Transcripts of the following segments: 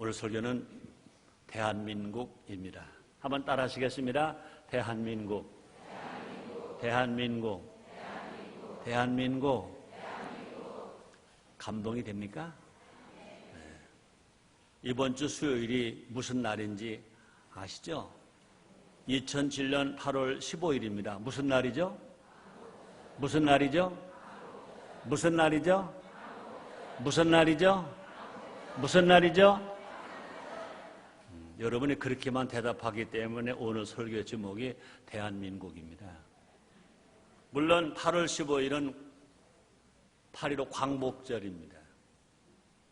오늘 설교는 대한민국입니다. 한번 따라 하시겠습니다. 대한민국, 대한민국, 대한민국. 감동이 됩니까? 네. 이번 주 수요일이 무슨 날인지 아시죠? 2007년 8월 15일입니다. 무슨 날이죠? 무슨 날이죠? 무슨 날이죠? 무슨 날이죠? 무슨 날이죠? 여러분이 그렇게만 대답하기 때문에 오늘 설교의 제목이 대한민국입니다. 물론 8월 15일은 8.15 광복절입니다.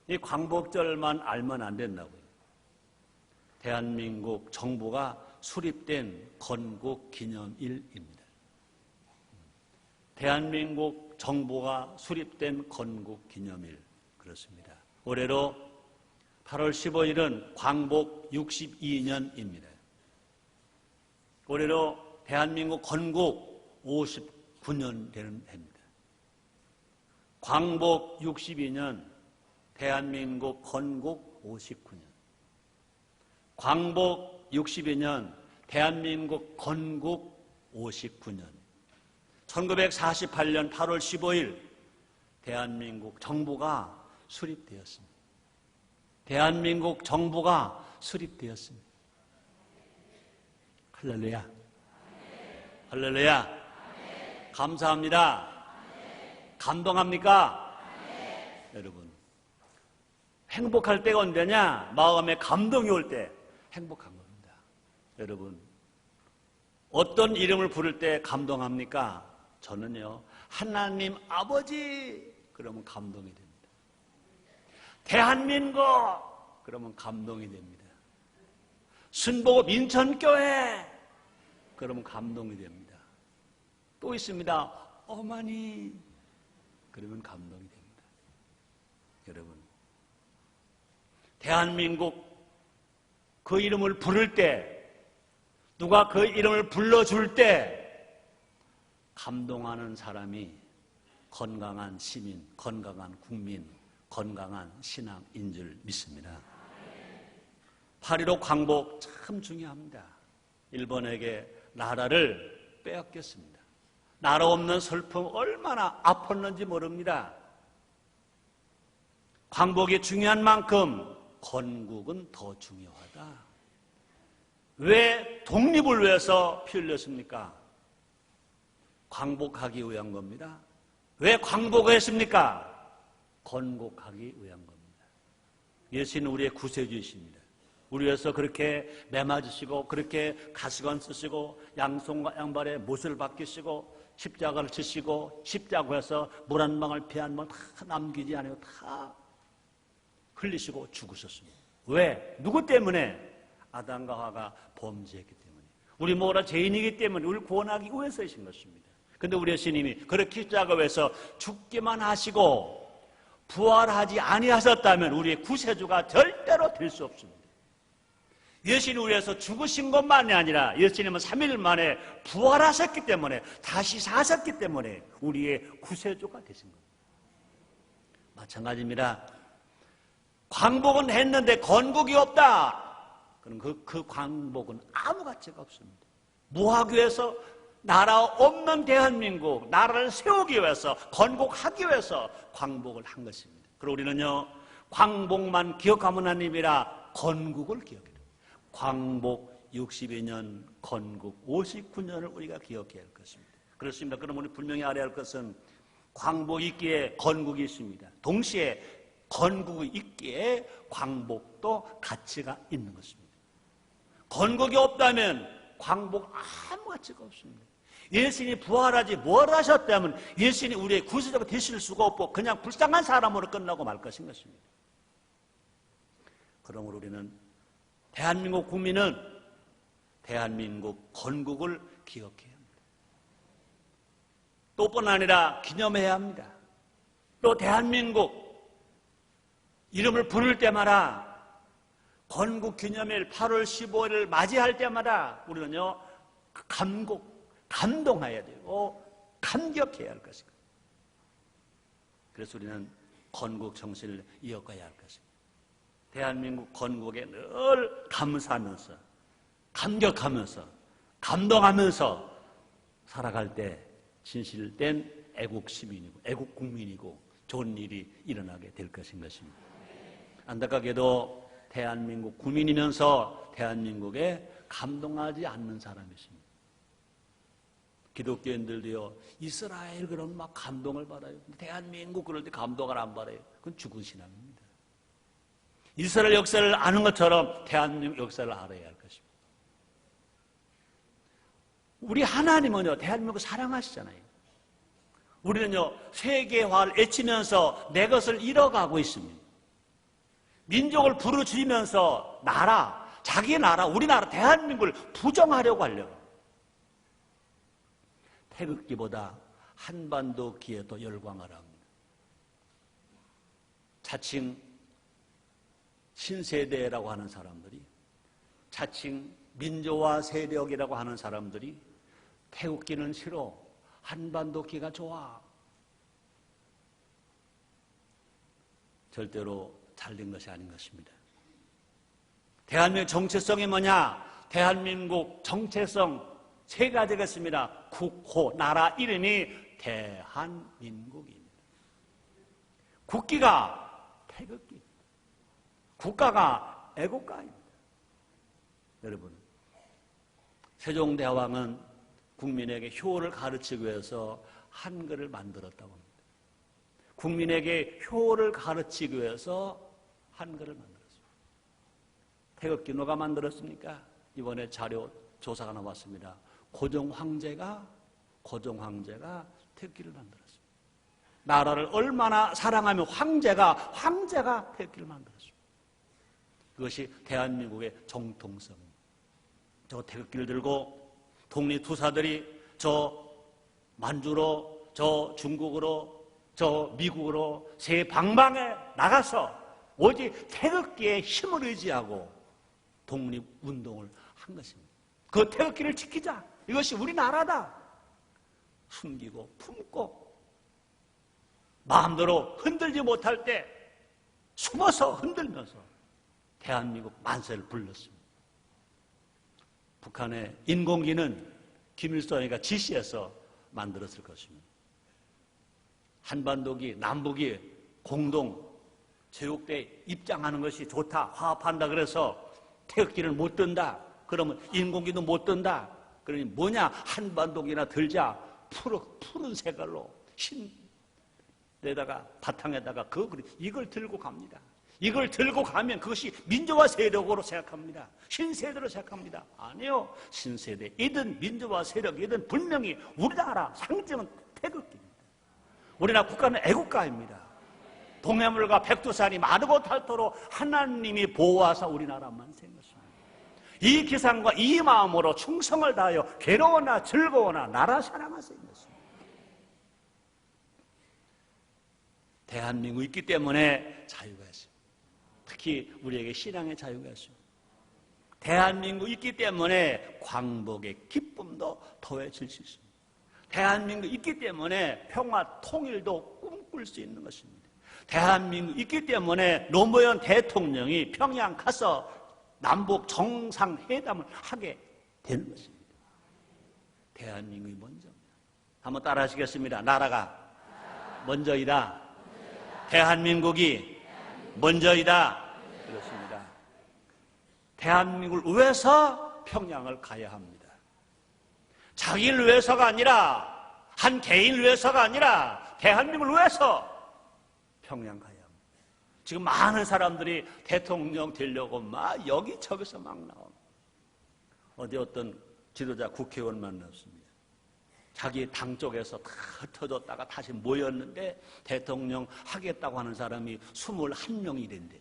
이 광복절만 알면 안 된다고요. 대한민국 정부가 수립된 건국기념일입니다. 대한민국 정부가 수립된 건국기념일, 그렇습니다. 올해로 8월 15일은 광복 62년입니다. 올해로 대한민국 건국 59년 되는 해입니다. 광복 62년, 대한민국 건국 59년. 광복 62년, 대한민국 건국 59년. 1948년 8월 15일, 대한민국 정부가 수립되었습니다. 대한민국 정부가 수립되었습니다. 할렐루야. 할렐루야. 감사합니다. 감동합니까? 여러분, 행복할 때가 언제냐? 마음에 감동이 올 때 행복한 겁니다. 여러분, 어떤 이름을 부를 때 감동합니까? 저는요, 하나님 아버지 그러면 감동이 됩니다. 대한민국 그러면 감동이 됩니다. 순복음 인천교회 그러면 감동이 됩니다. 또 있습니다. 어머니 그러면 감동이 됩니다. 여러분, 대한민국 그 이름을 부를 때, 누가 그 이름을 불러줄 때 감동하는 사람이 건강한 시민, 건강한 국민, 건강한 신앙인 줄 믿습니다. 8.15 광복 참 중요합니다. 일본에게 나라를 빼앗겼습니다. 나라 없는 슬픔 얼마나 아팠는지 모릅니다. 광복이 중요한 만큼 건국은 더 중요하다. 왜 독립을 위해서 피 흘렸습니까? 광복하기 위한 겁니다. 왜 광복을 했습니까? 건국하기 위한 겁니다. 예수는 우리의 구세주이십니다. 우리 위해서 그렇게 매맞으시고 그렇게 가시관 쓰시고 양손과 양발에 못을 박히시고 십자가를 지시고 십자가에서 물 한 방울 피 한 번 다 남기지 않고 다 흘리시고 죽으셨습니다. 왜? 누구 때문에? 아담과 하와가 범죄했기 때문에. 우리 모두가 죄인이기 때문에 우리를 구원하기 위해서이신 것입니다. 그런데 우리 예수님이 그렇게 십자가에서 죽기만 하시고 부활하지 아니하셨다면 우리의 구세주가 절대로 될 수 없습니다. 예수님을 위해서 죽으신 것만이 아니라 예수님은 3일 만에 부활하셨기 때문에, 다시 사셨기 때문에 우리의 구세주가 되신 겁니다. 마찬가지입니다. 광복은 했는데 건국이 없다. 그럼 그 광복은 아무 가치가 없습니다. 뭐 하기 위해서? 나라 없는 대한민국, 나라를 세우기 위해서, 건국하기 위해서 광복을 한 것입니다. 그리고 우리는요, 광복만 기억하면 아닙니다. 건국을 기억해야 돼요. 광복 62년, 건국 59년을 우리가 기억해야 할 것입니다. 그렇습니다. 그럼 우리 분명히 알아야 할 것은 광복이 있기에 건국이 있습니다. 동시에 건국이 있기에 광복도 가치가 있는 것입니다. 건국이 없다면 광복 아무 가치가 없습니다. 예수님이 부활하지 뭘 하셨다면 예수님이 우리의 구세주가 되실 수가 없고 그냥 불쌍한 사람으로 끝나고 말 것인 것입니다. 그러므로 우리는 대한민국 국민은 대한민국 건국을 기억해야 합니다. 또 뿐 아니라 기념해야 합니다. 또 대한민국 이름을 부를 때마다 건국기념일 8월 15일을 맞이할 때마다 우리는요, 감동해야 되고 감격해야 할 것입니다. 그래서 우리는 건국 정신을 이어가야 할 것입니다. 대한민국 건국에 늘 감사하면서, 감격하면서, 감동하면서 살아갈 때 진실된 애국 시민이고 애국 국민이고 좋은 일이 일어나게 될 것인 것입니다. 안타깝게도 대한민국 국민이면서 대한민국에 감동하지 않는 사람이 있습니다. 기독교인들도요, 이스라엘 그러면 막 감동을 받아요. 대한민국 그럴 때 감동을 안 받아요. 그건 죽은 신앙입니다. 이스라엘 역사를 아는 것처럼 대한민국 역사를 알아야 할 것입니다. 우리 하나님은요, 대한민국을 사랑하시잖아요. 우리는요, 세계화를 애치면서 내 것을 잃어가고 있습니다. 민족을 부르짖으면서 나라, 자기 나라, 우리나라 대한민국을 부정하려고 하려고. 태극기보다 한반도기에 더 열광을 합니다. 자칭 신세대라고 하는 사람들이, 자칭 민주화 세력이라고 하는 사람들이 태극기는 싫어, 한반도기가 좋아. 절대로 잘된 것이 아닌 것입니다. 대한민국 정체성이 뭐냐? 대한민국 정체성 세 가지가 있습니다. 국호, 나라 이름이 대한민국입니다. 국기가 태극기, 국가가 애국가입니다. 여러분, 세종대왕은 국민에게 효를 가르치기 위해서 한글을 만들었다고 합니다. 국민에게 효를 가르치기 위해서 한글을 만들었습니다. 태극기 누가 만들었습니까? 이번에 자료 조사가 나왔습니다. 고종 황제가 태극기를 만들었습니다. 나라를 얼마나 사랑하면 황제가 태극기를 만들었습니다. 그것이 대한민국의 정통성입니다. 저 태극기를 들고 독립투사들이 저 만주로, 저 중국으로, 저 미국으로 세 방방에 나가서 오직 태극기에 힘을 의지하고 독립운동을 한 것입니다. 그 태극기를 지키자. 이것이 우리나라다. 숨기고 품고 마음대로 흔들지 못할 때 숨어서 흔들면서 대한민국 만세를 불렀습니다. 북한의 인공기는 김일성이가 지시해서 만들었을 것입니다. 한반도기, 남북이 공동 체육대에 입장하는 것이 좋다, 화합한다 그래서 태극기를 못 든다. 그러면 인공기도 못 든다. 그러니 뭐냐? 한반도기나 들자. 푸른 색깔로 흰데다가 바탕에다가 이걸 들고 갑니다. 이걸 들고 가면 그것이 민주화 세력으로 생각합니다. 신세대로 생각합니다. 아니요. 신세대이든 민주화 세력이든 분명히 우리나라 상징은 태극기입니다. 우리나라 국가는 애국가입니다. 동해물과 백두산이 마르고 닳도록 하나님이 보호하사 우리나라만 생겼습니다. 이 기상과 이 마음으로 충성을 다하여 괴로우나 즐거우나 나라 사랑하세요. 대한민국이 있기 때문에 자유가 있습니다. 특히 우리에게 신앙의 자유가 있습니다. 대한민국이 있기 때문에 광복의 기쁨도 더해질 수 있습니다. 대한민국이 있기 때문에 평화 통일도 꿈꿀 수 있는 것입니다. 대한민국이 있기 때문에 노무현 대통령이 평양 가서 남북 정상회담을 하게 되는 것입니다. 대한민국이 먼저입니다. 한번 따라 하시겠습니다. 나라가 먼저이다. 대한민국이 먼저이다. 그렇습니다. 대한민국을 위해서 평양을 가야 합니다. 자기를 위해서가 아니라, 한 개인을 위해서가 아니라 대한민국을 위해서 평양 가야 합니다. 지금 많은 사람들이 대통령 되려고 막 여기저기서 막 나옵니다. 어디 어떤 지도자 국회의원 만났습니다. 자기 당 쪽에서 다 흩어졌다가 다시 모였는데 대통령 하겠다고 하는 사람이 21명이 된대.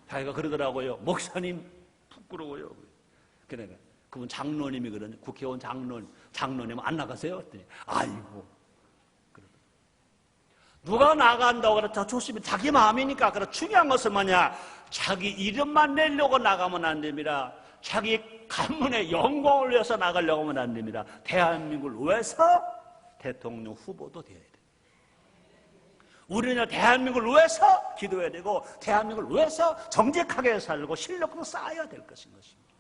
자기가 그러더라고요. 목사님 부끄러워요. 그러니까 그분 장로님이 그러냐. 국회의원 장로님 안 나가세요? 그랬더니 아이고. 누가 나간다고 그랬죠? 조심히 자기 마음이니까. 그래 중요한 것은 뭐냐? 자기 이름만 내려고 나가면 안 됩니다. 자기 가문의 영광을 위해서 나가려고 하면 안 됩니다. 대한민국을 위해서 대통령 후보도 되어야 돼요. 우리는 대한민국을 위해서 기도해야 되고 대한민국을 위해서 정직하게 살고 실력도 쌓아야 될 것인 것입니다.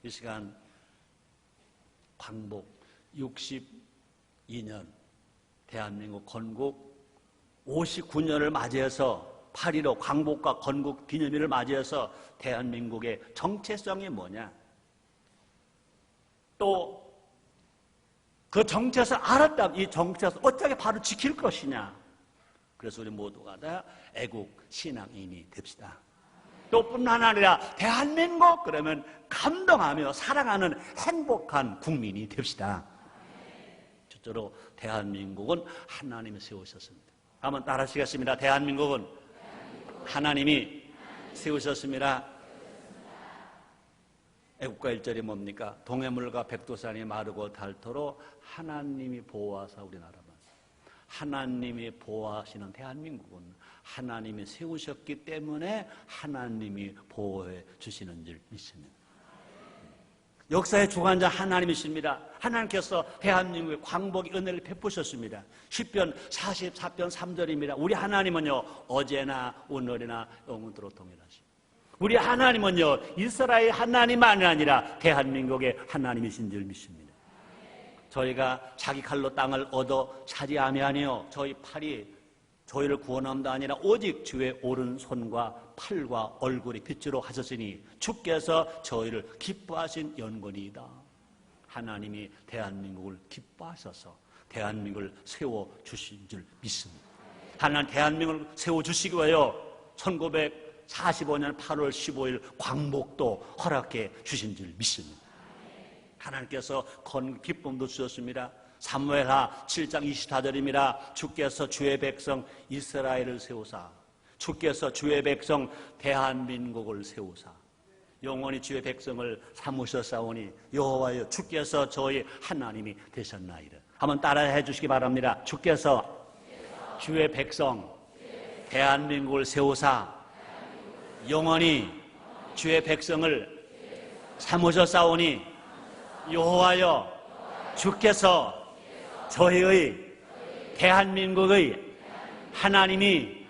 이 시간 광복 62년 대한민국 건국 59년을 맞이해서 8.15 광복과 건국 기념일을 맞이해서 대한민국의 정체성이 뭐냐, 또 그 정체성을 알았다면 이 정체성을 어떻게 바로 지킬 것이냐. 그래서 우리 모두가 다 애국 신앙인이 됩시다. 또 뿐만 아니라 대한민국 그러면 감동하며 사랑하는 행복한 국민이 됩시다. 첫째로 대한민국은 하나님이 세우셨습니다. 한번 따라하시겠습니다. 대한민국은 하나님이 세우셨습니다. 애국가 1절이 뭡니까? 동해물과 백두산이 마르고 닳도록 하나님이 보호하사 우리나라만. 하나님이 보호하시는 대한민국은 하나님이 세우셨기 때문에 하나님이 보호해 주시는 줄 믿습니다. 역사의 주관자 하나님이십니다. 하나님께서 대한민국의 광복의 은혜를 베푸셨습니다. 시편 44편 3절입니다. 우리 하나님은요 어제나 오늘이나 영원토록 동일하십니다. 우리 하나님은요 이스라엘 하나님만이 아니라 대한민국의 하나님이신 줄 믿습니다. 저희가 자기 칼로 땅을 얻어 차지함이 아니요 저희 팔이 저희를 구원함도 아니라 오직 주의 오른손과 팔과 얼굴이 빛으로 하셨으니 주께서 저희를 기뻐하신 연건이다. 하나님이 대한민국을 기뻐하셔서 대한민국을 세워주신 줄 믿습니다. 하나님 대한민국을 세워주시기 위하여 1945년 8월 15일 광복도 허락해 주신 줄 믿습니다. 하나님께서 기쁨도 주셨습니다. 사무엘하 7장 24절입니다. 주께서 주의 백성 이스라엘을 세우사 주께서 주의 백성 대한민국을 세우사 영원히 주의 백성을 삼으셨사오니 여호와여 주께서 저희 하나님이 되셨나이다. 한번 따라해 주시기 바랍니다. 주께서 주의 백성 대한민국을 세우사 영원히 주의 백성을 삼으셨사오니 여호와여 주께서 저희의 대한민국의 하나님이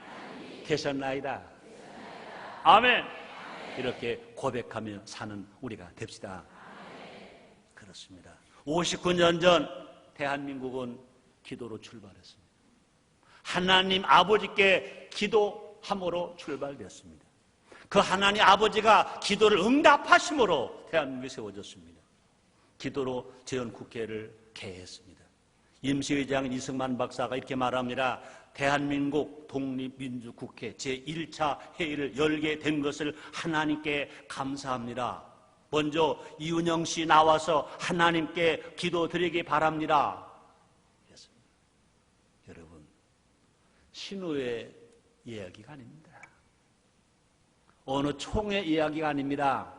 되셨나이다. 아멘. 이렇게 고백하며 사는 우리가 됩시다. 그렇습니다. 59년 전 대한민국은 기도로 출발했습니다. 하나님 아버지께 기도함으로 출발되었습니다. 그 하나님 아버지가 기도를 응답하심으로 대한민국이 세워졌습니다. 기도로 재헌국회를 개했습니다. 임시의장 이승만 박사가 이렇게 말합니다. 대한민국 독립민주국회 제1차 회의를 열게 된 것을 하나님께 감사합니다. 먼저 이은영 씨 나와서 하나님께 기도드리기 바랍니다. 그랬습니다. 여러분, 신우의 이야기가 아닙니다. 어느 총의 이야기가 아닙니다.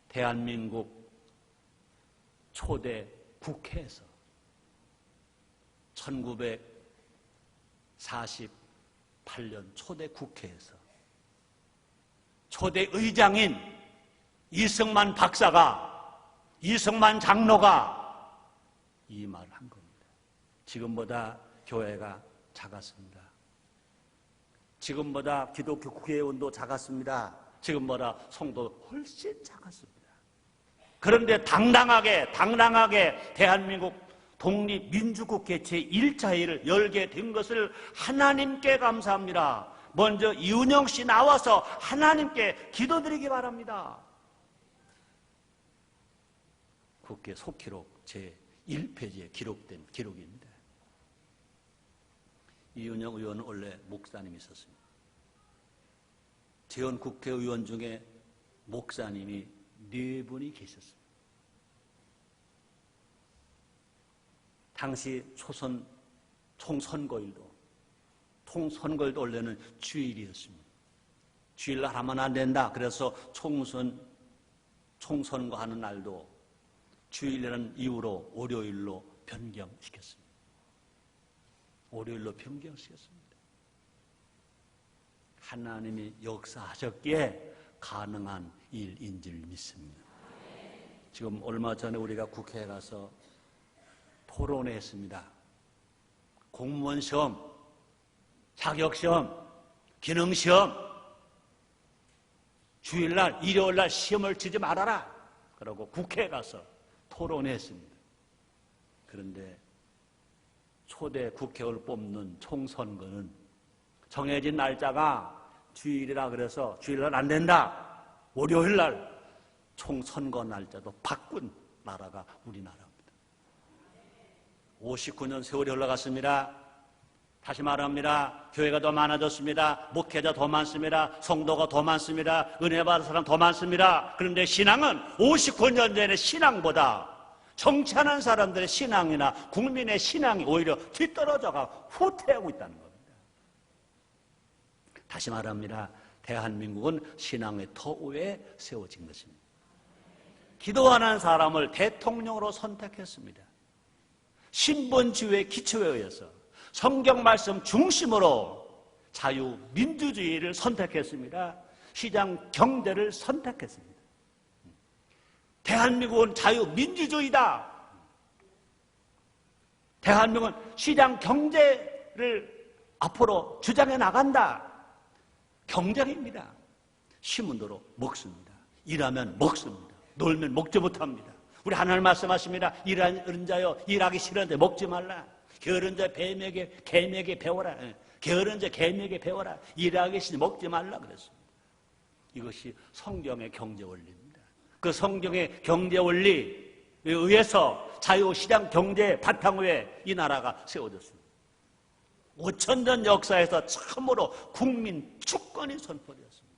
대한민국 초대 국회에서 1948년 초대 국회에서 초대 의장인 이승만 박사가, 이승만 장로가 이 말을 한 겁니다. 지금보다 교회가 작았습니다. 지금보다 기독교 국회의원도 작았습니다. 지금보다 성도도 훨씬 작았습니다. 그런데 당당하게 대한민국 독립민주국회 제1차 회의를 열게 된 것을 하나님께 감사합니다. 먼저 이은영 씨 나와서 하나님께 기도드리기 바랍니다. 국회 속기록 제1페이지에 기록된 기록입니다. 이은영 의원은 원래 목사님이 있었습니다. 재헌국회의원 중에 목사님이 4분이 계셨습니다. 당시 초선 총선거일도 원래는 주일이었습니다. 주일날 하면 안 된다. 그래서 총선거하는 날도 주일이라는 이유로 월요일로 변경시켰습니다. 월요일로 변경시켰습니다. 하나님이 역사하셨기에 가능한 일인 줄 믿습니다. 지금 얼마 전에 우리가 국회에 가서 토론회 했습니다. 공무원 시험 자격시험, 기능시험, 주일날, 일요일날 시험을 치지 말아라. 그러고 국회에 가서 토론했습니다. 그런데 초대 국회의원을 뽑는 총선거는 정해진 날짜가 주일이라 그래서 주일날 안 된다. 월요일날 총선거 날짜도 바꾼 나라가 우리나라입니다. 59년 세월이 흘러갔습니다. 다시 말합니다. 교회가 더 많아졌습니다. 목회자 더 많습니다. 성도가 더 많습니다. 은혜 받은 사람 더 많습니다. 그런데 신앙은 59년 전의 신앙보다 정치하는 사람들의 신앙이나 국민의 신앙이 오히려 뒤떨어져가 후퇴하고 있다는 겁니다. 다시 말합니다. 대한민국은 신앙의 터 위에 세워진 것입니다. 기도하는 사람을 대통령으로 선택했습니다. 신본주의 기초에 의해서 성경 말씀 중심으로 자유민주주의를 선택했습니다. 시장 경제를 선택했습니다. 대한민국은 자유민주주의다. 대한민국은 시장 경제를 앞으로 주장해 나간다. 경쟁입니다. 신문으로 먹습니다. 일하면 먹습니다. 놀면 먹지 못합니다. 우리 하나님 말씀하십니다. 일하는 자여 일하기 싫은데 먹지 말라. 게으른 자 개미에게 배워라. 게으른 자 개미에게 배워라. 일하기 싫으니 먹지 말라 그랬습니다. 이것이 성경의 경제 원리입니다. 그 성경의 경제 원리에 의해서 자유시장 경제의 바탕 위에 이 나라가 세워졌습니다. 5,000년 역사에서 처음으로 국민 주권이 선포되었습니다.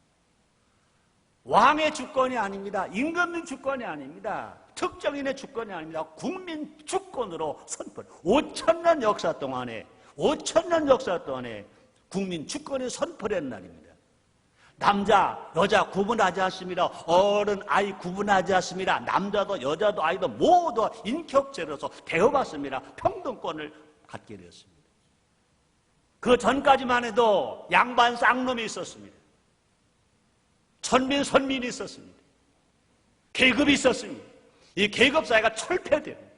왕의 주권이 아닙니다. 임금님 주권이 아닙니다. 특정인의 주권이 아닙니다. 국민 주권으로 선포. 5,000년 역사 동안에 국민 주권이 선포된 날입니다. 남자, 여자 구분하지 않습니다. 어른, 아이 구분하지 않습니다. 남자도 여자도 아이도 모두 인격체로서 대우받습니다. 평등권을 갖게 되었습니다. 그 전까지만 해도 양반 쌍놈이 있었습니다. 천민, 선민이 있었습니다. 계급이 있었습니다. 이 계급사회가 철폐되고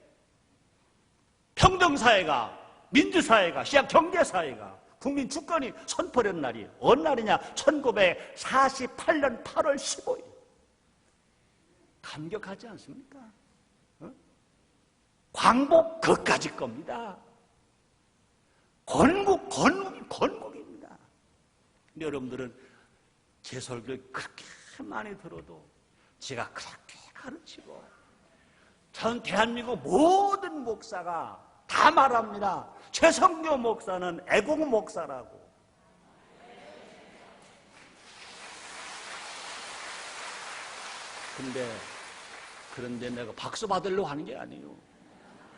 평등사회가, 민주사회가, 시장 경제사회가 국민 주권이 선포된 날이 어느 날이냐? 1948년 8월 15일. 감격하지 않습니까? 광복 그까지 겁니다. 건국입니다. 근데 여러분들은 제 설교를 그렇게 많이 들어도 제가 그렇게 가르치고 전 대한민국 모든 목사가 다 말합니다. 최성교 목사는 애국 목사라고. 그런데 내가 박수 받으려고 하는 게 아니에요.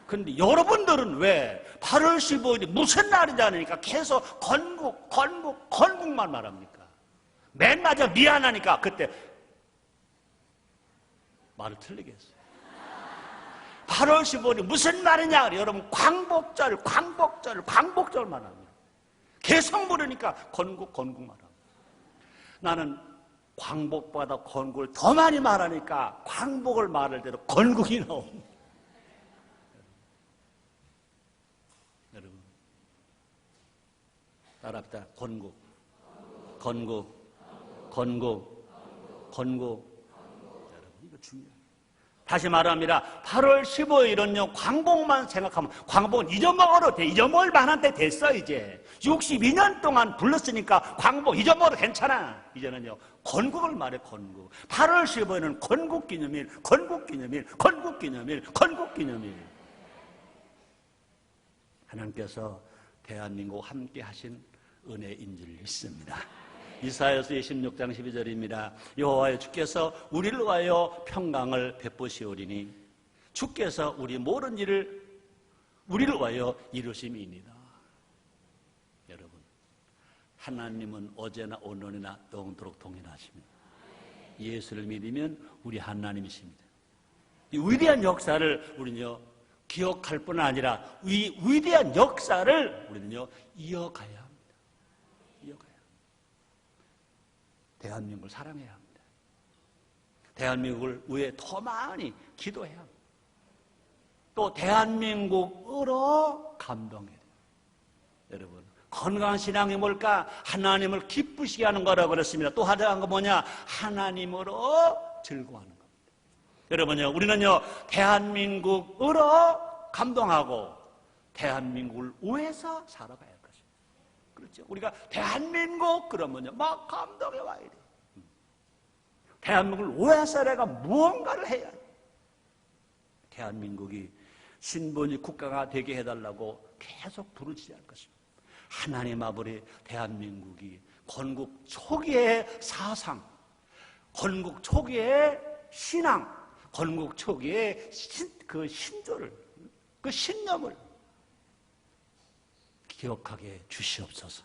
근데 여러분들은 왜 8월 15일이 무슨 날인지 아니까 계속 건국만 말합니까? 맨 마지막 미안하니까 그때 말을 틀리게 했어요. 8월 15일이 무슨 날이냐? 여러분 광복절 말합니다. 계속 물으니까 건국 말합니다. 나는 광복보다 건국을 더 많이 말하니까 광복을 말할 때도 건국이 나옵니다. 여러분 따라합시다. 건국. 여러분 이거 중요해요. 다시 말합니다. 8월 15일은요 광복만 생각하면 광복은 잊어먹어도 돼. 잊어먹을 만한 때 됐어. 이제 62년 동안 불렀으니까 광복 잊어먹어도 괜찮아. 이제는요 건국을 말해. 건국. 8월 15일은 건국기념일. 하나님께서 대한민국 함께 하신 은혜인 줄 믿습니다. 이사야서 26장 12절입니다. 여호와여 주께서 우리를 위하여 평강을 베푸시오리니 주께서 우리 모든 일을 우리를 위하여 이루심이니이다. 여러분 하나님은 어제나 오늘이나 영원토록 동일하십니다. 예수를 믿으면 우리 하나님이십니다. 이 위대한 역사를 우리는요 기억할 뿐 아니라 이 위대한 역사를 우리는요 이어가야 합니다. 대한민국을 사랑해야 합니다. 대한민국을 위해 더 많이 기도해야 합니다. 또 대한민국으로 감동해야 돼요. 여러분 건강한 신앙이 뭘까? 하나님을 기쁘시게 하는 거라고 그랬습니다. 또 하나한 거 뭐냐? 하나님으로 즐거워하는 겁니다. 여러분요, 우리는요, 대한민국으로 감동하고 대한민국을 위해서 살아가야 할 것입니다. 그렇죠? 우리가 대한민국 그러면요, 막 감동해 와야 돼요. 대한민국을 위해서 내가 무언가를 해야 돼. 대한민국이 신본이 국가가 되게 해달라고 계속 부르짖어야 할 것입니다. 하나님 아버지, 대한민국이 건국 초기의 사상, 건국 초기의 신앙, 건국 초기의 그 신조를, 그 신념을 기억하게 주시옵소서.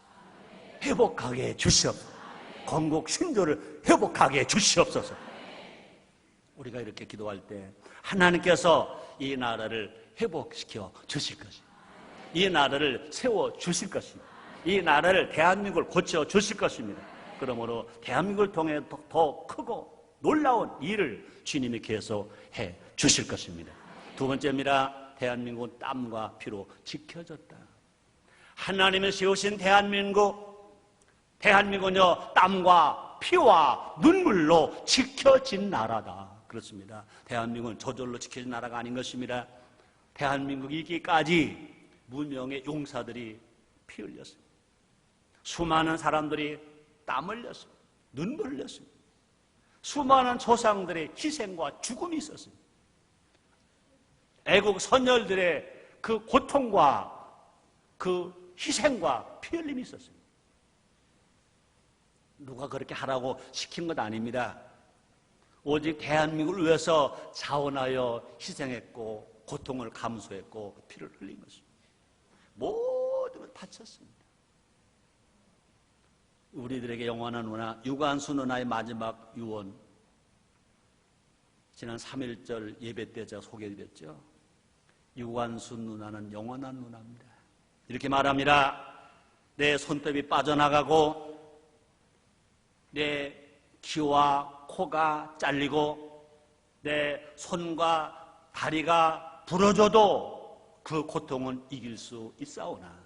회복하게 주시옵소서. 건국 신조를 회복하게 주시옵소서. 우리가 이렇게 기도할 때 하나님께서 이 나라를 회복시켜 주실 것입니다. 이 나라를 세워 주실 것입니다. 이 나라를, 대한민국을 고쳐 주실 것입니다. 그러므로 대한민국을 통해 더 크고 놀라운 일을 주님이 계속 해 주실 것입니다. 두 번째입니다. 대한민국은 땀과 피로 지켜졌다. 하나님이 세우신 대한민국은요, 땀과 피와 눈물로 지켜진 나라다. 그렇습니다. 대한민국은 저절로 지켜진 나라가 아닌 것입니다. 대한민국이 있기까지 무명의 용사들이 피 흘렸습니다. 수많은 사람들이 땀 흘렸습니다. 눈물 흘렸습니다. 수많은 조상들의 희생과 죽음이 있었습니다. 애국 선열들의 그 고통과 그 희생과 피 흘림이 있었습니다. 누가 그렇게 하라고 시킨 것 아닙니다. 오직 대한민국을 위해서 자원하여 희생했고 고통을 감수했고 피를 흘린 것입니다. 모든 걸 바쳤습니다. 우리들에게 영원한 누나, 유관수 누나의 마지막 유언, 지난 3.1절 예배 때 제가 소개해드렸죠. 유관수 누나는 영원한 누나입니다. 이렇게 말합니다. 내 손톱이 빠져나가고 내 귀와 코가 잘리고 내 손과 다리가 부러져도 그 고통은 이길 수 있사오나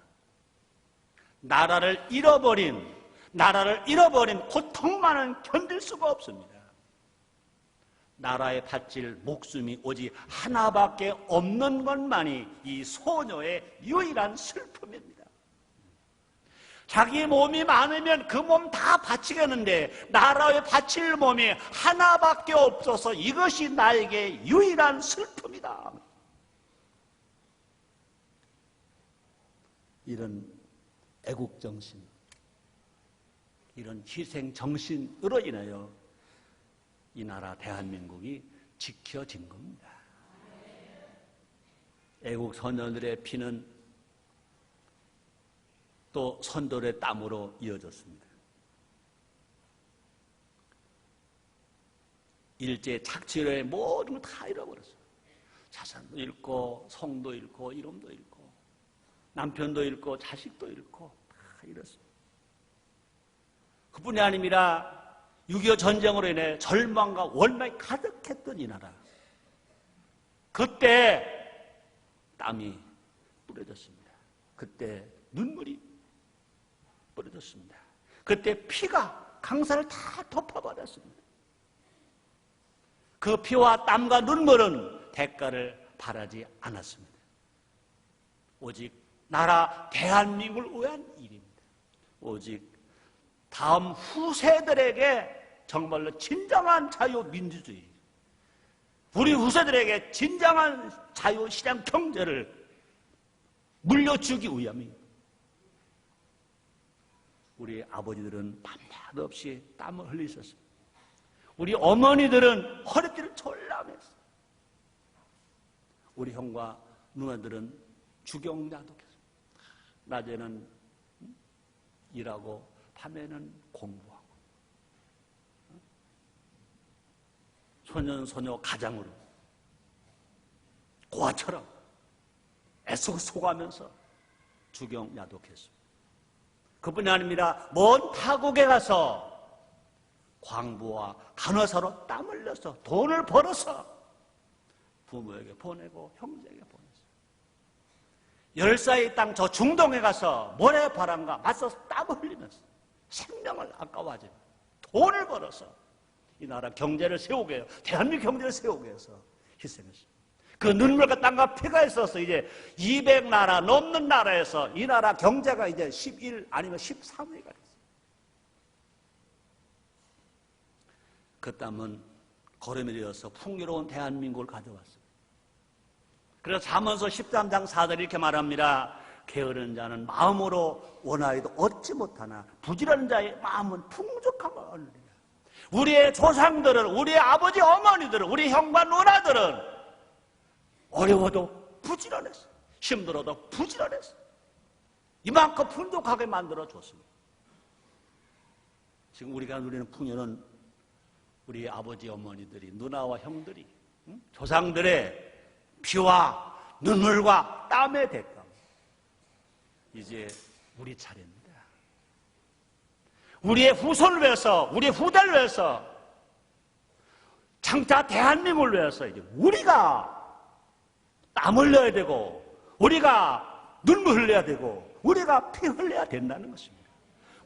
나라를 잃어버린 고통만은 견딜 수가 없습니다. 나라에 바칠 목숨이 오직 하나밖에 없는 것만이 이 소녀의 유일한 슬픔입니다. 자기 몸이 많으면 그 몸 다 바치겠는데 나라에 바칠 몸이 하나밖에 없어서 이것이 나에게 유일한 슬픔이다. 이런 애국정신, 이런 희생정신으로 인하여 이 나라 대한민국이 지켜진 겁니다. 애국 선열들의 피는 또 선돌의 땀으로 이어졌습니다. 일제 착취로의 모든 걸 다 잃어버렸어요. 자산도 잃고 성도 잃고 이름도 잃고 남편도 잃고 자식도 잃고 다 잃었습니다. 그뿐이 아닙니다. 6.25 전쟁으로 인해 절망과 원망이 가득했던 이 나라. 그때 땀이 뿌려졌습니다. 그때 눈물이 뿌려졌습니다. 그때 피가 강산을 다 덮어버렸습니다. 그 피와 땀과 눈물은 대가를 바라지 않았습니다. 오직 나라 대한민국을 위한 일입니다. 오직 다음 후세들에게 정말로 진정한 자유민주주의, 우리 후세들에게 진정한 자유시장 경제를 물려주기 위함입니다. 우리 아버지들은 밤낮 없이 땀을 흘리셨습니다. 우리 어머니들은 허리띠를 졸라맸어요. 우리 형과 누나들은 주경야독했어요. 낮에는 일하고 밤에는 공부하고 소년소녀 가장으로 고아처럼 애써 속하면서 주경야독했습니다. 그뿐이 아닙니다. 먼 타국에 가서 광부와 간호사로 땀 흘려서 돈을 벌어서 부모에게 보내고 형제에게 보냈어요. 열사의 땅 저 중동에 가서 모래바람과 맞서서 땀을 흘리면서 생명을 아까워하지 돈을 벌어서 이 나라 경제를 세우게 해요. 대한민국 경제를 세우게 해서 희생했어요. 그 눈물과 땀과 피가 있어서 이제 200나라 넘는 나라에서 이 나라 경제가 이제 11 아니면 13위가 됐어요. 그 땀은 걸음이 되어서 풍요로운 대한민국을 가져왔어요. 그래서 잠언서 13장 4절 이렇게 말합니다. 게으른 자는 마음으로 원하여도 얻지 못하나 부지런한 자의 마음은 풍족함을 얻느니라. 우리의 조상들은, 우리의 아버지 어머니들은, 우리 형과 누나들은 어려워도 부지런했어요. 힘들어도 부지런했어요. 이만큼 풍족하게 만들어줬습니다. 지금 우리가 누리는 풍요는 우리 아버지 어머니들이, 누나와 형들이, 조상들의 피와 눈물과 땀의 대가. 이제 우리 차례입니다. 우리의 후손을 위해서, 우리의 후대를 위해서, 장차 대한민국을 위해서 이제 우리가 땀 흘려야 되고, 우리가 눈물 흘려야 되고, 우리가 피 흘려야 된다는 것입니다.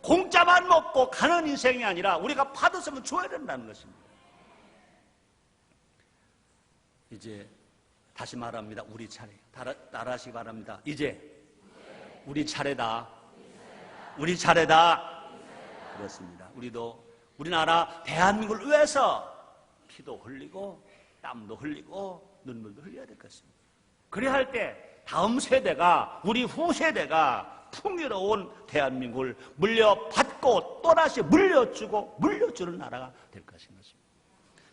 공짜만 먹고 가는 인생이 아니라 우리가 받았으면 줘야 된다는 것입니다. 이제 다시 말합니다. 우리 차례. 따라하시기 바랍니다. 이제 우리 차례다. 우리 차례다. 그렇습니다. 우리도 우리나라 대한민국을 위해서 피도 흘리고 땀도 흘리고 눈물도 흘려야 될 것입니다. 그래야 할 때 다음 세대가, 우리 후세대가 풍요로운 대한민국을 물려받고 또다시 물려주고 물려주는 나라가 될 것입니다.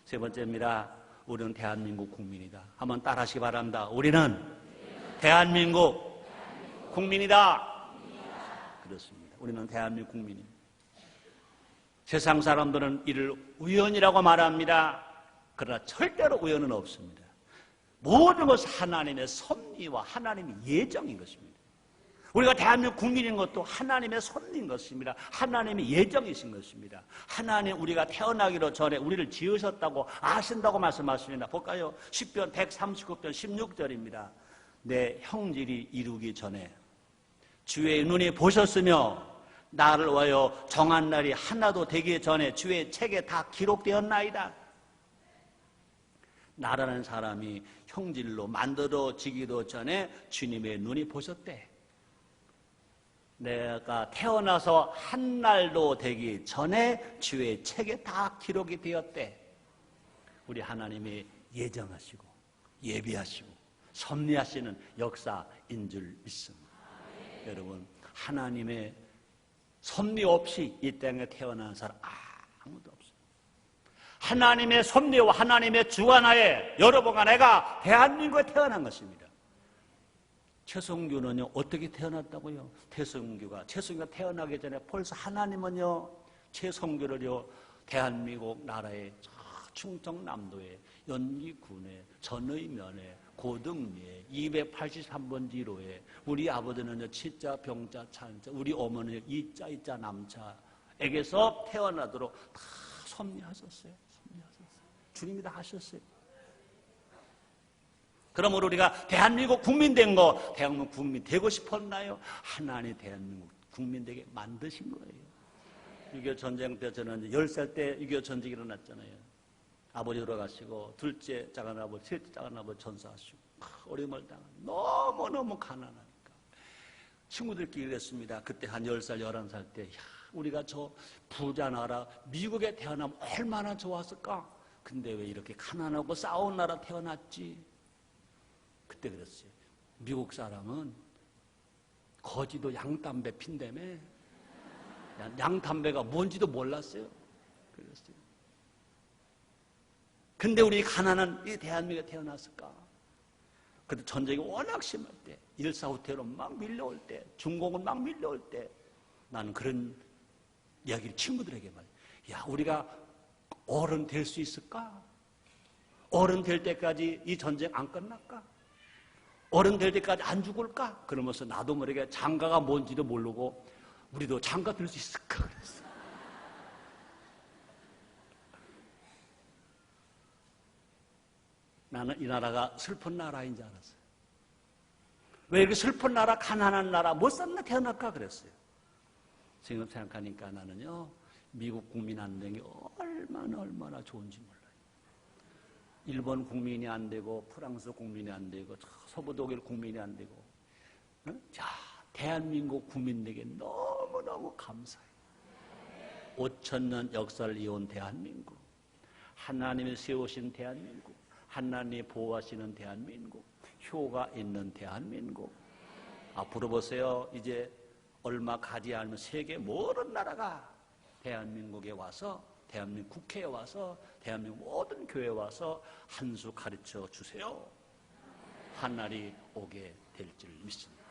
세 번째입니다. 우리는 대한민국 국민이다. 한번 따라하시기 바랍니다. 우리는 대한민국 국민이다. 그렇습니다. 우리는 대한민국 국민입니다. 세상 사람들은 이를 우연이라고 말합니다. 그러나 절대로 우연은 없습니다. 모든 것은 하나님의 섭리와 하나님의 예정인 것입니다. 우리가 대한민국 국민인 것도 하나님의 섭리인 것입니다. 하나님의 예정이신 것입니다. 하나님 우리가 태어나기로 전에 우리를 지으셨다고 아신다고 말씀하십니다. 볼까요? 시편 139편 16절입니다. 내 형질이 이루기 전에 주의 눈이 보셨으며 나를 위하여 정한 날이 하나도 되기 전에 주의 책에 다 기록되었나이다. 나라는 사람이 형질로 만들어지기도 전에 주님의 눈이 보셨대. 내가 태어나서 한 날도 되기 전에 주의 책에 다 기록이 되었대. 우리 하나님이 예정하시고 예비하시고 섭리하시는 역사인 줄 믿습니다. 여러분, 하나님의 섭리 없이 이 땅에 태어난 사람 아무도 없어요. 하나님의 섭리와 하나님의 주관하에 여러분과 내가 대한민국에 태어난 것입니다. 최성규는요, 어떻게 태어났다고요? 최성규가 태어나기 전에 벌써 하나님은요, 최성규를요, 대한민국 나라의 충청남도에 연기군에 전의면에 고등리에 283번지로에 우리 아버지는요, 치자 병자 찬자, 우리 어머니는 이자 남자에게서 태어나도록 다 섭리하셨어요. 주님이 다 하셨어요. 그러므로 우리가 대한민국 국민 된 거, 대한민국 국민 되고 싶었나요? 하나님 대한민국 국민 되게 만드신 거예요. 6.25 전쟁 때 저는 10살 때 6.25 전쟁이 일어났잖아요. 아버지 돌아가시고 둘째 작은 아버지, 셋째 작은 아버지 전사하시고 어려움을 당한 너무너무 가난하니까 친구들끼리 그랬습니다. 그때 한 10살, 11살 때 우리가 저 부자 나라 미국에 태어나면 얼마나 좋았을까? 근데 왜 이렇게 가난하고 싸운 나라 태어났지? 그때 그랬어요. 미국 사람은 거지도 양담배 핀다며. 양담배가 뭔지도 몰랐어요. 그랬어요. 근데 우리 가난한 이 대한민국에 태어났을까? 그때 전쟁이 워낙 심할 때, 일사후퇴로 막 밀려올 때, 중공은 막 밀려올 때, 나는 그런 이야기를 친구들에게 말해요. 야, 우리가 어른 될 수 있을까? 어른 될 때까지 이 전쟁 안 끝날까? 어른 될 때까지 안 죽을까? 그러면서 나도 모르게 장가가 뭔지도 모르고 우리도 장가 들 수 있을까? 그랬어. 나는 이 나라가 슬픈 나라인 줄 알았어요. 왜 이렇게 슬픈 나라, 가난한 나라, 못 샀나 태어날까 그랬어요. 지금 생각하니까 나는요, 미국 국민 안 되는 게 얼마나 좋은지 몰라요. 일본 국민이 안 되고, 프랑스 국민이 안 되고, 서부 독일 국민이 안 되고, 자, 대한민국 국민에게 너무너무 감사해요. 5,000년 역사를 이어온 대한민국, 하나님이 세우신 대한민국, 하나님이 보호하시는 대한민국, 효가 있는 대한민국. 앞으로 보세요. 이제 얼마 가지 않으면 세계 모든 나라가 대한민국에 와서, 대한민국 국회에 와서, 대한민국 모든 교회에 와서 한 수 가르쳐 주세요. 한 날이 오게 될 줄 믿습니다.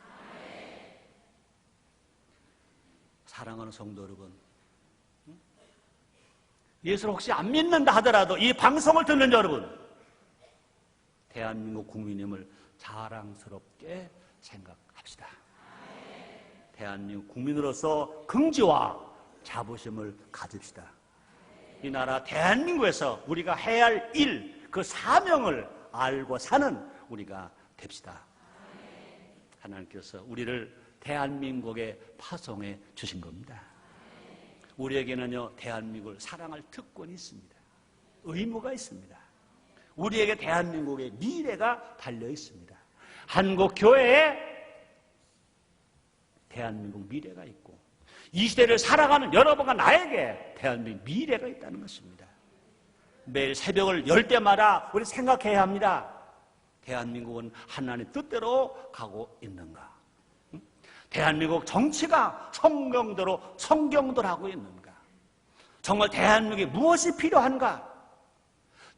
사랑하는 성도 여러분, 예수를 혹시 안 믿는다 하더라도 이 방송을 듣는 여러분, 대한민국 국민임을 자랑스럽게 생각합시다. 대한민국 국민으로서 긍지와 자부심을 가집시다. 이 나라 대한민국에서 우리가 해야 할 일, 그 사명을 알고 사는 우리가 됩시다. 하나님께서 우리를 대한민국에 파송해 주신 겁니다. 우리에게는요, 대한민국을 사랑할 특권이 있습니다. 의무가 있습니다. 우리에게 대한민국의 미래가 달려 있습니다. 한국 교회에 대한민국 미래가 있고, 이 시대를 살아가는 여러분과 나에게 대한민국 미래가 있다는 것입니다. 매일 새벽을 열 때마다 우리 생각해야 합니다. 대한민국은 하나님 뜻대로 가고 있는가? 대한민국 정치가 성경대로 하고 있는가? 정말 대한민국에 무엇이 필요한가?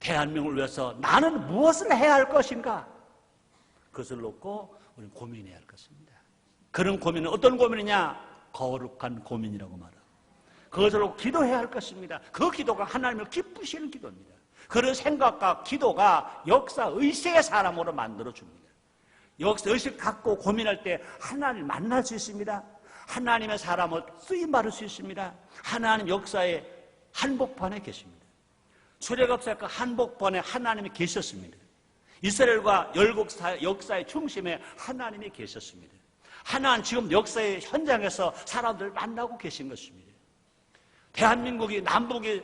대한민국을 위해서 나는 무엇을 해야 할 것인가? 그것을 놓고 우리는 고민해야 할 것입니다. 그런 고민은 어떤 고민이냐? 거룩한 고민이라고 말합니다. 그것을 놓고 기도해야 할 것입니다. 그 기도가 하나님을 기쁘시는 기도입니다. 그런 생각과 기도가 역사의식의 사람으로 만들어줍니다. 역사의식 갖고 고민할 때 하나님을 만날 수 있습니다. 하나님의 사람을 쓰임받을 수 있습니다. 하나님 역사의 한복판에 계십니다. 출애굽사 그 한복판에 하나님이 계셨습니다. 이스라엘과 열국 역사의 중심에 하나님이 계셨습니다. 하나님 지금 역사의 현장에서 사람들을 만나고 계신 것입니다. 대한민국이 남북이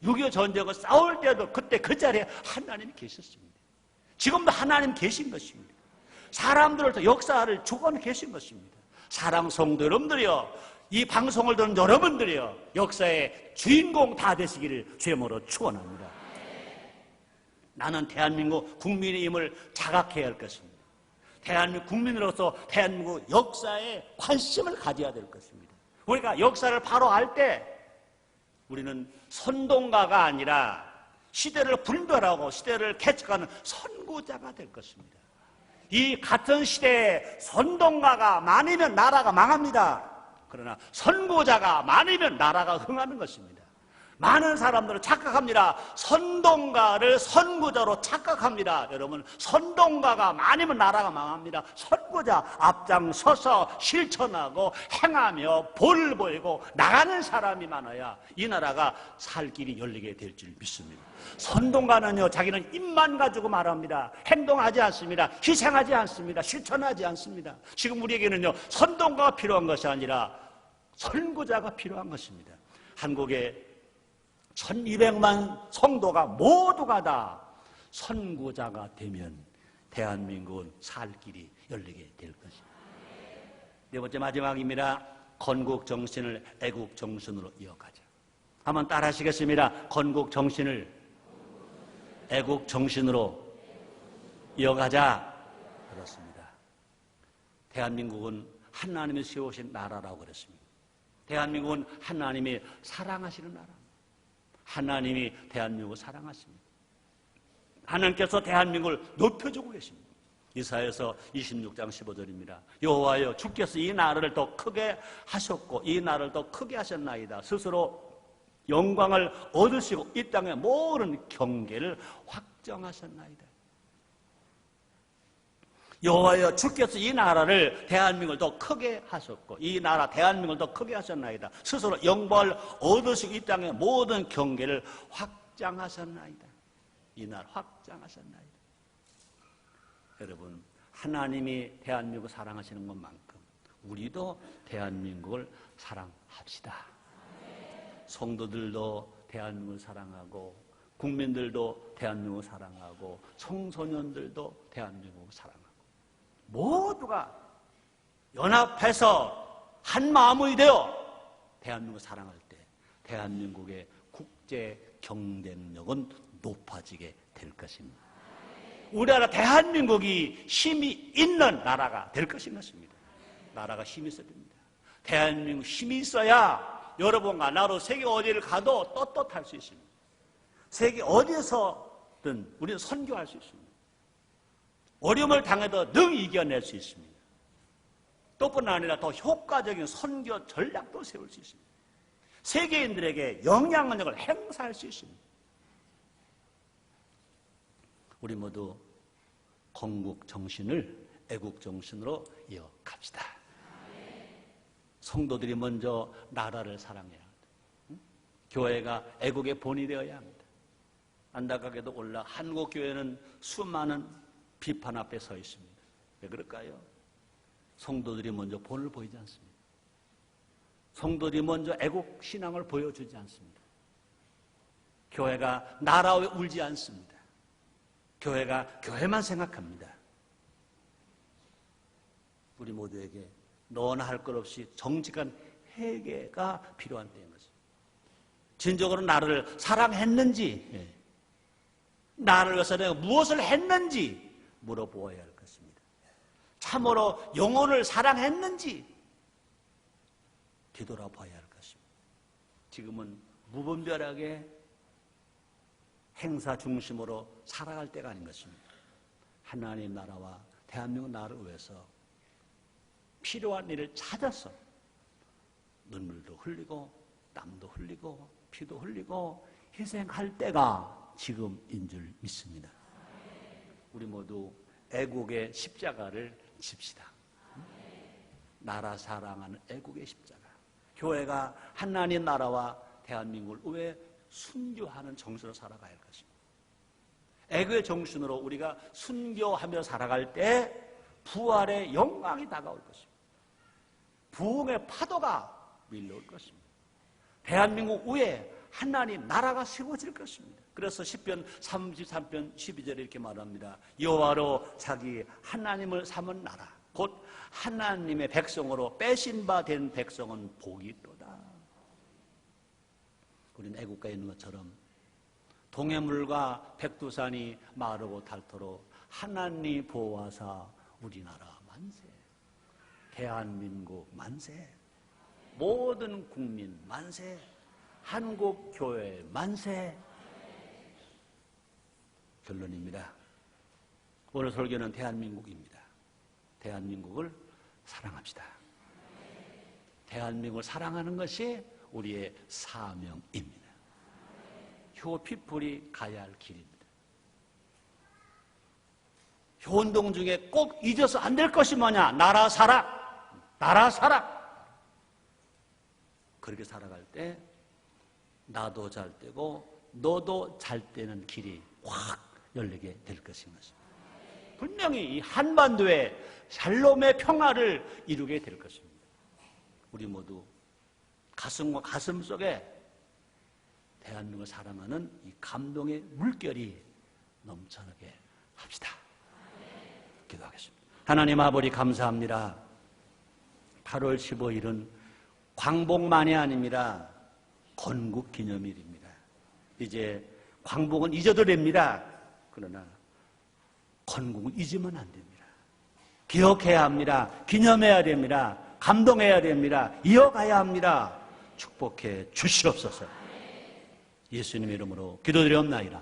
6.25 전쟁을 싸울 때도 그때 그 자리에 하나님이 계셨습니다. 지금도 하나님 계신 것입니다. 사람들을 역사를 주관해 계신 것입니다. 사랑 성도 여러분들이요, 이 방송을 듣는 여러분들이요, 역사의 주인공 다 되시기를 주님으로 축원합니다. 나는 대한민국 국민임을 자각해야 할 것입니다. 대한민국 국민으로서 대한민국 역사에 관심을 가져야 될 것입니다. 우리가 역사를 바로 알 때 우리는 선동가가 아니라 시대를 분별하고 시대를 개척하는 선구자가 될 것입니다. 이 같은 시대에 선동가가 많으면 나라가 망합니다. 그러나 선구자가 많으면 나라가 흥하는 것입니다. 많은 사람들은 착각합니다. 선동가를 선구자로 착각합니다. 여러분, 선동가가 많으면 나라가 망합니다. 선구자 앞장서서 실천하고 행하며 볼을 보이고 나가는 사람이 많아야 이 나라가 살 길이 열리게 될 줄 믿습니다. 선동가는요, 자기는 입만 가지고 말합니다. 행동하지 않습니다. 희생하지 않습니다. 실천하지 않습니다. 지금 우리에게는요, 선동가가 필요한 것이 아니라 선구자가 필요한 것입니다. 한국에 1200만 성도가 모두가 다 선구자가 되면 대한민국은 살 길이 열리게 될 것입니다. 네 번째 마지막입니다. 건국 정신을 애국 정신으로 이어가자. 한번 따라 하시겠습니다. 건국 정신을 애국 정신으로 이어가자. 그렇습니다. 대한민국은 하나님이 세우신 나라라고 그랬습니다. 대한민국은 하나님이 사랑하시는 나라. 하나님이 대한민국을 사랑하십니다. 하나님께서 대한민국을 높여주고 계십니다. 이사야서 26장 15절입니다. 여호와여, 주께서 이 나라를 더 크게 하셨고 이 나라를 더 크게 하셨나이다. 스스로 영광을 얻으시고 이 땅의 모든 경계를 확정하셨나이다. 여호와여, 주께서 이 나라를 대한민국을 더 크게 하셨고 이 나라 대한민국을 더 크게 하셨나이다. 스스로 영광을 얻으시고 이 땅의 모든 경계를 확장하셨나이다. 이 나라 확장하셨나이다. 여러분, 하나님이 대한민국을 사랑하시는 것만큼 우리도 대한민국을 사랑합시다. 성도들도 대한민국을 사랑하고 국민들도 대한민국을 사랑하고 청소년들도 대한민국을 사랑하고 모두가 연합해서 한 마음이 되어 대한민국을 사랑할 때 대한민국의 국제 경쟁력은 높아지게 될 것입니다. 우리나라 대한민국이 힘이 있는 나라가 될 것입니다. 나라가 힘이 있어야 됩니다. 대한민국 힘이 있어야 여러분과 나로 세계 어디를 가도 떳떳할 수 있습니다. 세계 어디에서든 우리는 선교할 수 있습니다. 어려움을 당해도 능히 이겨낼 수 있습니다. 또뿐 아니라 더 효과적인 선교 전략도 세울 수 있습니다. 세계인들에게 영향력을 행사할 수 있습니다. 우리 모두 건국 정신을 애국 정신으로 이어갑시다. 성도들이 먼저 나라를 사랑해야 합니다. 교회가 애국의 본이 되어야 합니다. 안타깝게도 올라 한국 교회는 수많은 비판 앞에 서 있습니다. 왜 그럴까요? 성도들이 먼저 본을 보이지 않습니다. 성도들이 먼저 애국 신앙을 보여주지 않습니다. 교회가 나라에 울지 않습니다. 교회가 교회만 생각합니다. 우리 모두에게 너나 할 것 없이 정직한 회개가 필요한 때인 것입니다. 진정으로 나를 사랑했는지, 나를 위해서 내가 무엇을 했는지 물어보아야 할 것입니다. 참으로 영혼을 사랑했는지 뒤돌아봐야 할 것입니다. 지금은 무분별하게 행사 중심으로 살아갈 때가 아닌 것입니다. 하나님 나라와 대한민국 나라를 위해서 필요한 일을 찾아서 눈물도 흘리고 땀도 흘리고 피도 흘리고 희생할 때가 지금인 줄 믿습니다. 우리 모두 애국의 십자가를 집시다. 나라 사랑하는 애국의 십자가. 교회가 하나님 나라와 대한민국을 왜 순교하는 정신으로 살아가야 할 것입니다. 애국의 정신으로 우리가 순교하며 살아갈 때 부활의 영광이 다가올 것입니다. 부흥의 파도가 밀려올 것입니다. 대한민국 위에 하나님 나라가 세워질 것입니다. 그래서 시편 33편 12절에 이렇게 말합니다. 여호와로 자기 하나님을 삼은 나라 곧 하나님의 백성으로 빼신 바 된 백성은 복이 있도다. 우리는 애국가에 있는 것처럼 동해물과 백두산이 마르고 닳도록 하나님 보호하사 우리나라 만세, 대한민국 만세, 모든 국민 만세, 한국교회 만세. 결론입니다. 오늘 설교는 대한민국입니다. 대한민국을 사랑합시다. 대한민국을 사랑하는 것이 우리의 사명입니다. 효피플이 가야 할 길입니다. 효운동 중에 꼭 잊어서 안 될 것이 뭐냐? 나라 사랑, 나라 사랑. 그렇게 살아갈 때 나도 잘 되고 너도 잘 되는 길이 확 열리게 될 것입니다. 분명히 이 한반도에 샬롬의 평화를 이루게 될 것입니다. 우리 모두 가슴과 가슴 속에 대한민국을 사랑하는 이 감동의 물결이 넘쳐나게 합시다. 기도하겠습니다. 하나님 아버지 감사합니다. 8월 15일은 광복만이 아닙니다. 건국기념일입니다. 이제 광복은 잊어도 됩니다. 그러나 건국은 잊으면 안 됩니다. 기억해야 합니다. 기념해야 됩니다. 감동해야 됩니다. 이어가야 합니다. 축복해 주시옵소서. 예수님 이름으로 기도드리옵나이다.